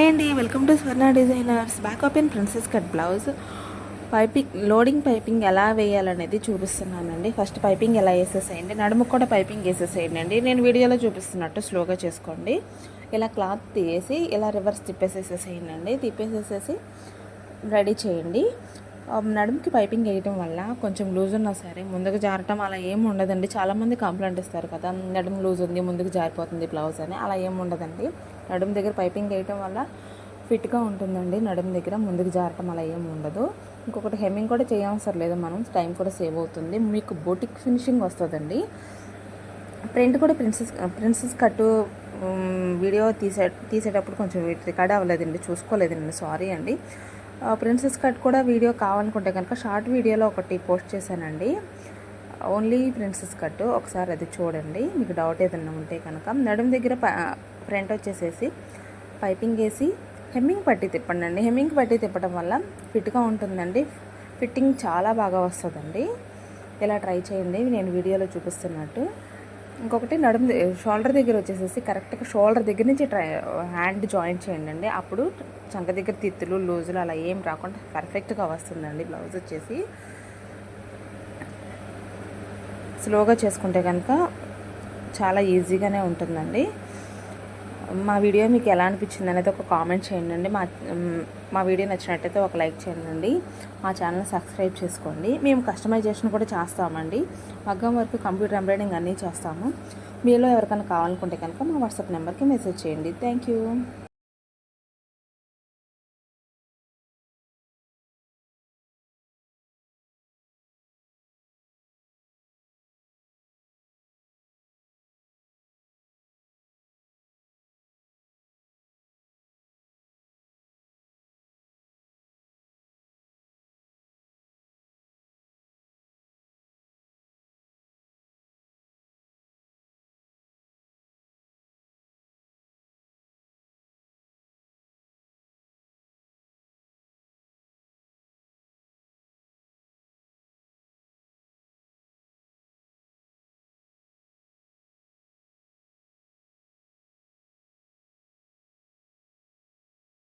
Hi అండి, welcome to Swarna designers. Back open princess cut blouse loading piping ఎలా వేయాలనేది చూపిస్తున్నానండి. First piping ఎలా వేసేసేయండి, నడుముకు కూడా పైపింగ్ వేసేసేయండి అండి. నేను వీడియోలో చూపిస్తున్నట్టు స్లోగా చేసుకోండి. ఇలా క్లాత్ తీసి ఇలా రివర్స్ తిప్పేసేసేసేయండి అండి. తిప్పేసేసేసి రెడీ చేయండి. నడుముకి పైపింగ్ వేయడం వల్ల కొంచెం లూజ్ ఉన్నా సరే ముందుకు జారటం అలా ఏమి ఉండదండి. చాలామంది కంప్లైంట్ ఇస్తారు కదా, నడుము లూజ్ ఉంది ముందుకు జారిపోతుంది బ్లౌజ్ అని. అలా ఏమి ఉండదండి. నడుము దగ్గర పైపింగ్ వేయటం వల్ల ఫిట్గా ఉంటుందండి. నడుము దగ్గర ముందుకు జారటం అలా ఏమి ఉండదు. ఇంకొకటి హెమ్మింగ్ కూడా చేయవసరం లేదు, మనం టైం కూడా సేవ్ అవుతుంది. మీకు బొటిక్ ఫినిషింగ్ వస్తుందండి. ప్రింట్ కూడా ప్రిన్సెస్ కట్టు వీడియో తీసేటప్పుడు కొంచెం రికార్డ్ అవ్వలేదండి, చూసుకోలేదండి, సారీ అండి. ప్రిన్సెస్ కట్ కూడా వీడియో కావాలనుకుంటే కనుక షార్ట్ వీడియోలో ఒకటి పోస్ట్ చేశానండి, ఓన్లీ ప్రిన్సెస్ కట్. ఒకసారి అది చూడండి, మీకు డౌట్ ఏదన్నా ఉంటే కనుక. నడుము దగ్గర ఫ్రంట్ వచ్చేసేసి పైపింగ్ వేసి హెమ్మింగ్ పట్టి తిప్పండి అండి. హెమ్మింగ్ పట్టి తిప్పడం వల్ల ఫిట్గా ఉంటుందండి. ఫిట్టింగ్ చాలా బాగా వస్తుందండి. ఇలా ట్రై చేయండి నేను వీడియోలో చూపిస్తున్నట్టు. ఇంకొకటి షోల్డర్ దగ్గర వచ్చేసేసి కరెక్ట్గా షోల్డర్ దగ్గర నుంచి హ్యాండ్ జాయిన్ చేయండి అండి. అప్పుడు చంక దగ్గర తిత్తులు లూజులు అలా ఏం రాకుండా పర్ఫెక్ట్గా వస్తుందండి బ్లౌజ్ వచ్చేసి. స్లోగా చేసుకుంటే కనుక చాలా ఈజీగానే ఉంటుందండి. మా వీడియో మీకు ఎలా అనిపించింది అనేది ఒక కామెంట్ చేయండి. మా వీడియో నచ్చినట్టయితే ఒక లైక్ చేయండి. మా ఛానల్ సబ్స్క్రైబ్ చేసుకోండి. మేము కస్టమైజేషన్ కూడా చేస్తామండి. మగ్గం వరకు కంప్యూటర్ ఎంబ్రాయిడింగ్ అన్నీ చేస్తాము. మీలో ఎవరికైనా కావాలనుకుంటే కనుక మా వాట్సాప్ నెంబర్కి మెసేజ్ చేయండి. Thank you.